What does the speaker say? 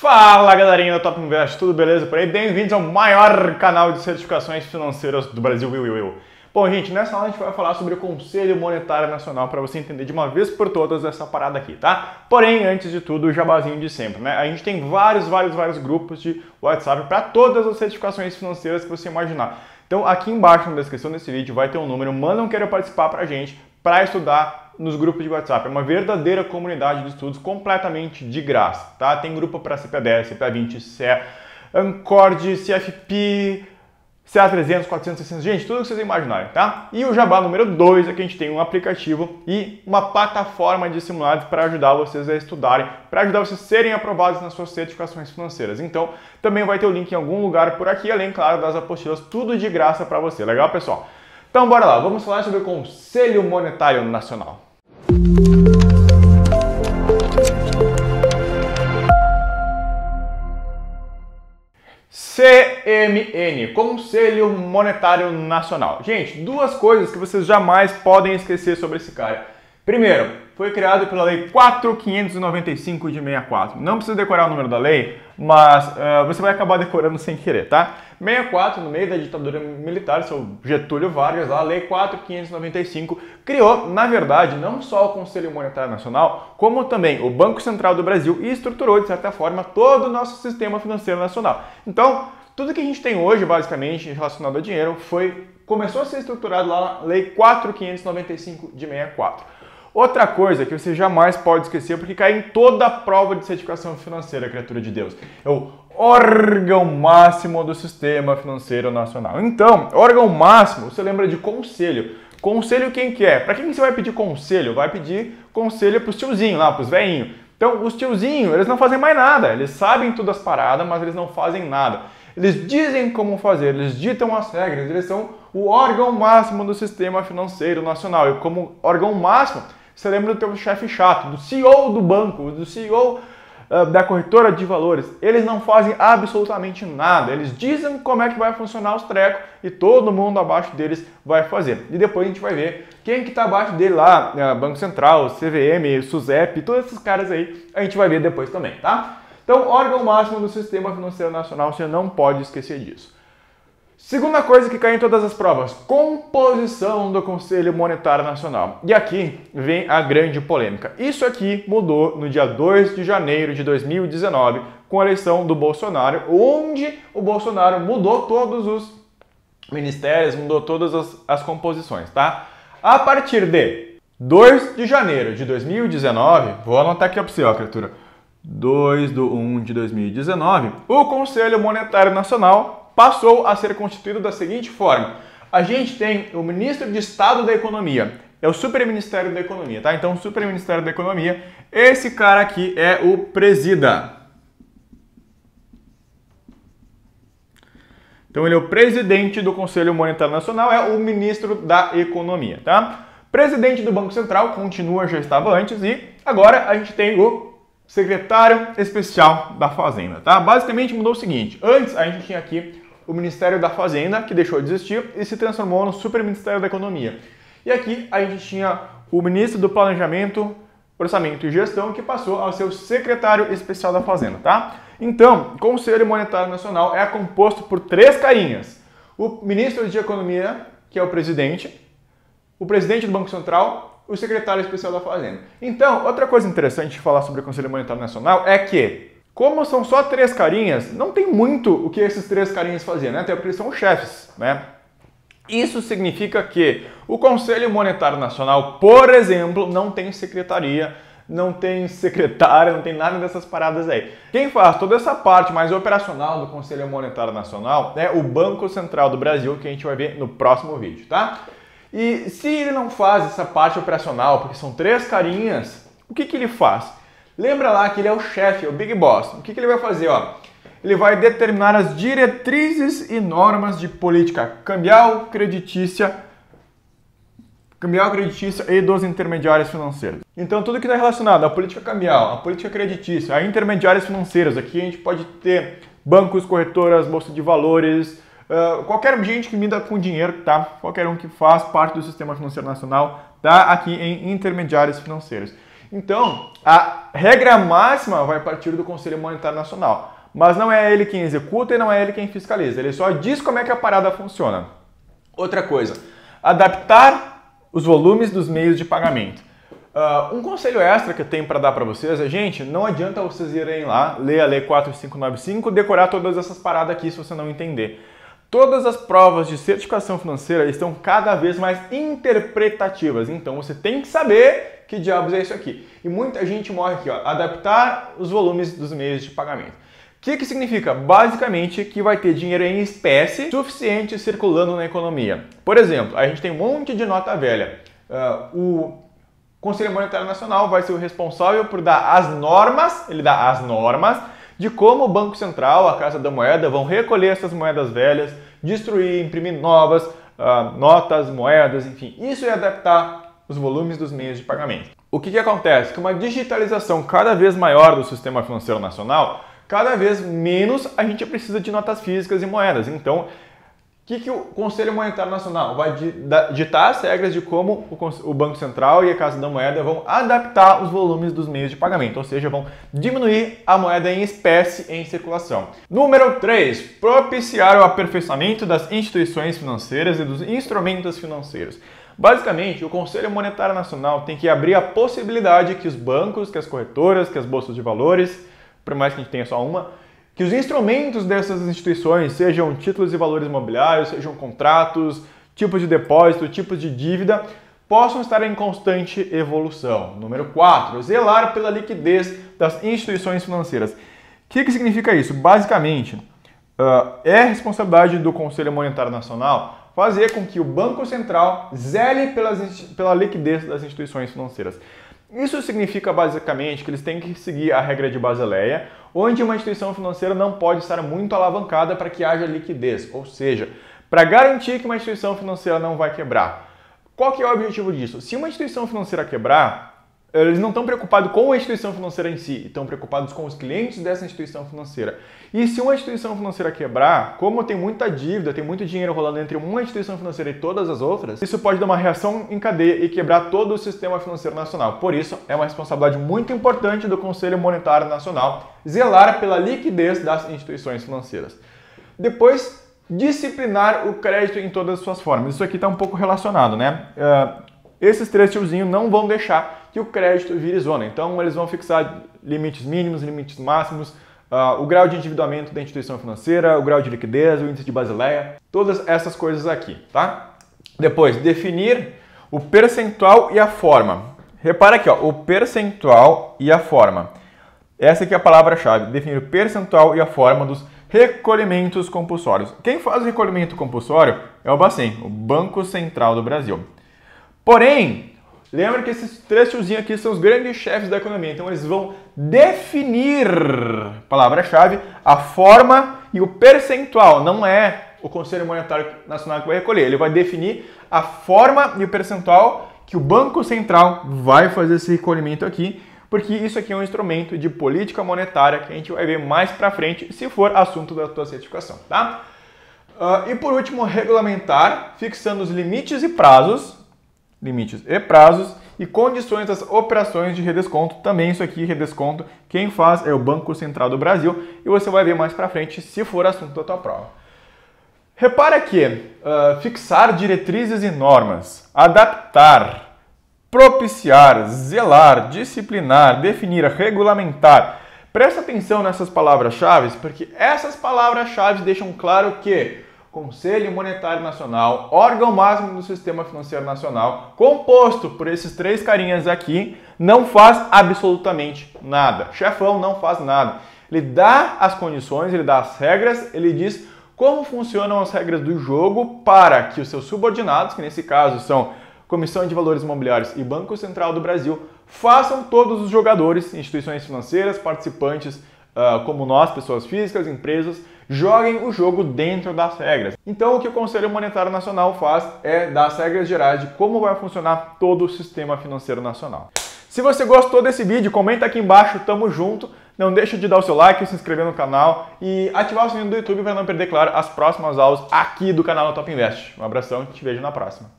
Fala galerinha da Top Invest, tudo beleza por aí? Bem-vindos ao maior canal de certificações financeiras do Brasil. Bom, gente, nessa aula a gente vai falar sobre o Conselho Monetário Nacional para você entender de uma vez por todas essa parada aqui, tá? Porém, antes de tudo, o jabazinho de sempre, né? A gente tem vários grupos de WhatsApp para todas as certificações financeiras que você imaginar. Então, aqui embaixo na descrição desse vídeo vai ter um número, manda um queira participar pra gente para estudar nos grupos de WhatsApp. É uma verdadeira comunidade de estudos completamente de graça, tá? Tem grupo para CPA10, CPA20, CE, Ancord, CFP, CA300, 400, 600, gente, tudo que vocês imaginarem, tá? E o jabá número 2 é que a gente tem um aplicativo e uma plataforma de simulados para ajudar vocês a estudarem, para ajudar vocês a serem aprovados nas suas certificações financeiras. Então, também vai ter o link em algum lugar por aqui, além, claro, das apostilas, tudo de graça para você. Legal, pessoal? Então, bora lá, vamos falar sobre o Conselho Monetário Nacional. CMN, Conselho Monetário Nacional. Gente, duas coisas que vocês jamais podem esquecer sobre esse cara. Primeiro, foi criado pela Lei 4.595 de 64. Não precisa decorar o número da lei, mas você vai acabar decorando sem querer, tá? 64, no meio da ditadura militar, seu Getúlio Vargas, lá, a Lei 4.595, criou, na verdade, não só o Conselho Monetário Nacional, como também o Banco Central do Brasil e estruturou, de certa forma, todo o nosso sistema financeiro nacional. Então, tudo que a gente tem hoje, basicamente, relacionado a dinheiro, começou a ser estruturado lá na Lei 4.595 de 64. Outra coisa que você jamais pode esquecer, porque cai em toda a prova de certificação financeira, criatura de Deus, é o órgão máximo do sistema financeiro nacional. Então, órgão máximo, você lembra de conselho. Conselho quem que é? Para quem você vai pedir conselho? Vai pedir conselho para os tiozinhos lá, para os velhinhos. Então, os tiozinhos, eles não fazem mais nada. Eles sabem todas as paradas, mas eles não fazem nada. Eles dizem como fazer, eles ditam as regras, eles são o órgão máximo do sistema financeiro nacional. E como órgão máximo, você lembra do teu chefe chato, do CEO do banco, do CEO da corretora de valores. Eles não fazem absolutamente nada. Eles dizem como é que vai funcionar os trecos e todo mundo abaixo deles vai fazer. E depois a gente vai ver quem que está abaixo dele lá, Banco Central, CVM, SUSEP, todos esses caras aí, a gente vai ver depois também, tá? Então, órgão máximo do Sistema Financeiro Nacional, você não pode esquecer disso. Segunda coisa que cai em todas as provas, composição do Conselho Monetário Nacional. E aqui vem a grande polêmica. Isso aqui mudou no dia 2 de janeiro de 2019, com a eleição do Bolsonaro, onde o Bolsonaro mudou todos os ministérios, mudou todas as composições, tá? A partir de 2 de janeiro de 2019, vou anotar aqui para você, ó, criatura, 2/1 de 2019, o Conselho Monetário Nacional passou a ser constituído da seguinte forma. A gente tem o Ministro de Estado da Economia, é o Superministério da Economia, tá? Então, o Superministério da Economia, esse cara aqui é o presida. Então, ele é o presidente do Conselho Monetário Nacional, é o Ministro da Economia, tá? Presidente do Banco Central, continua, já estava antes, e agora a gente tem o Secretário Especial da Fazenda, tá? Basicamente mudou o seguinte, antes a gente tinha aqui o Ministério da Fazenda, que deixou de existir e se transformou no Superministério da Economia. E aqui a gente tinha o Ministro do Planejamento, Orçamento e Gestão, que passou ao ser o Secretário Especial da Fazenda, tá? Então, o Conselho Monetário Nacional é composto por 3 carinhas. O Ministro de Economia, que é o Presidente do Banco Central, o Secretário Especial da Fazenda. Então, outra coisa interessante de falar sobre o Conselho Monetário Nacional é que, como são só 3 carinhas, não tem muito o que esses 3 carinhas faziam, né? Até porque eles são chefes, né? Isso significa que o Conselho Monetário Nacional, por exemplo, não tem secretaria, não tem secretária, não tem nada dessas paradas aí. Quem faz toda essa parte mais operacional do Conselho Monetário Nacional é o Banco Central do Brasil, que a gente vai ver no próximo vídeo, tá? E se ele não faz essa parte operacional, porque são 3 carinhas, o que ele faz? Lembra lá que ele é o chefe, o Big Boss. O que ele vai fazer? Ó? Ele vai determinar as diretrizes e normas de política cambial, creditícia e dos intermediários financeiros. Então, tudo que está relacionado à política cambial, à política creditícia, a intermediários financeiros, aqui a gente pode ter bancos, corretoras, bolsa de valores, qualquer gente que lida com dinheiro, tá? Qualquer um que faz parte do sistema financeiro nacional, tá aqui em intermediários financeiros. Então, a regra máxima vai partir do Conselho Monetário Nacional, mas não é ele quem executa e não é ele quem fiscaliza, ele só diz como é que a parada funciona. Outra coisa, adaptar os volumes dos meios de pagamento. Um conselho extra que eu tenho para dar para vocês é, gente, não adianta vocês irem lá, ler a Lei 4595, decorar todas essas paradas aqui se você não entender. Todas as provas de certificação financeira estão cada vez mais interpretativas, então você tem que saber que diabos é isso aqui. E muita gente morre aqui, ó, adaptar os volumes dos meios de pagamento. O que significa? Basicamente que vai ter dinheiro em espécie suficiente circulando na economia. Por exemplo, a gente tem um monte de nota velha. O Conselho Monetário Nacional vai ser o responsável por dar as normas, ele dá as normas de como o Banco Central, a Casa da Moeda, vão recolher essas moedas velhas, destruir, imprimir novas notas, moedas, enfim. Isso é adaptar os volumes dos meios de pagamento. O que acontece? Com uma digitalização cada vez maior do sistema financeiro nacional, cada vez menos a gente precisa de notas físicas e moedas. Então, o que o Conselho Monetário Nacional vai ditar as regras de como o Banco Central e a Casa da Moeda vão adaptar os volumes dos meios de pagamento, ou seja, vão diminuir a moeda em espécie em circulação. Número 3. Propiciar o aperfeiçoamento das instituições financeiras e dos instrumentos financeiros. Basicamente, o Conselho Monetário Nacional tem que abrir a possibilidade que os bancos, que as corretoras, que as bolsas de valores, por mais que a gente tenha só uma, que os instrumentos dessas instituições, sejam títulos e valores imobiliários, sejam contratos, tipos de depósito, tipos de dívida, possam estar em constante evolução. Número 4. Zelar pela liquidez das instituições financeiras. O que significa isso? Basicamente, é responsabilidade do Conselho Monetário Nacional fazer com que o Banco Central zele pela liquidez das instituições financeiras. Isso significa basicamente que eles têm que seguir a regra de Basileia, onde uma instituição financeira não pode estar muito alavancada para que haja liquidez, ou seja, para garantir que uma instituição financeira não vai quebrar. Qual que é o objetivo disso? Se uma instituição financeira quebrar, eles não estão preocupados com a instituição financeira em si, estão preocupados com os clientes dessa instituição financeira. E se uma instituição financeira quebrar, como tem muita dívida, tem muito dinheiro rolando entre uma instituição financeira e todas as outras, isso pode dar uma reação em cadeia e quebrar todo o sistema financeiro nacional. Por isso, é uma responsabilidade muito importante do Conselho Monetário Nacional zelar pela liquidez das instituições financeiras. Depois, disciplinar o crédito em todas as suas formas. Isso aqui está um pouco relacionado, né? Esses três tiozinhos não vão deixar que o crédito vire zona. Então, eles vão fixar limites mínimos, limites máximos, o grau de endividamento da instituição financeira, o grau de liquidez, o índice de Basileia, todas essas coisas aqui, tá? Depois, definir o percentual e a forma. Repara aqui, ó, o percentual e a forma. Essa aqui é a palavra-chave, definir o percentual e a forma dos recolhimentos compulsórios. Quem faz o recolhimento compulsório é o Bacen, o Banco Central do Brasil. Porém, lembra que esses três tiozinhos aqui são os grandes chefes da economia, então eles vão definir, palavra-chave, a forma e o percentual. Não é o Conselho Monetário Nacional que vai recolher, ele vai definir a forma e o percentual que o Banco Central vai fazer esse recolhimento aqui, porque isso aqui é um instrumento de política monetária que a gente vai ver mais pra frente, se for assunto da tua certificação, tá? E por último, regulamentar, fixando os limites e prazos e condições das operações de redesconto. Também isso aqui, redesconto, quem faz é o Banco Central do Brasil e você vai ver mais pra frente se for assunto da tua prova. Repara que fixar diretrizes e normas, adaptar, propiciar, zelar, disciplinar, definir, regulamentar. Presta atenção nessas palavras-chave, porque essas palavras-chave deixam claro que Conselho Monetário Nacional, órgão máximo do Sistema Financeiro Nacional, composto por esses três carinhas aqui, não faz absolutamente nada. Chefão não faz nada. Ele dá as condições, ele dá as regras, ele diz como funcionam as regras do jogo para que os seus subordinados, que nesse caso são Comissão de Valores Imobiliários e Banco Central do Brasil, façam todos os jogadores, instituições financeiras, participantes como nós, pessoas físicas, empresas, joguem o jogo dentro das regras. Então o que o Conselho Monetário Nacional faz é dar as regras gerais de como vai funcionar todo o sistema financeiro nacional. Se você gostou desse vídeo, comenta aqui embaixo, tamo junto. Não deixa de dar o seu like, se inscrever no canal e ativar o sininho do YouTube para não perder, claro, as próximas aulas aqui do canal da Top Invest. Um abração e te vejo na próxima.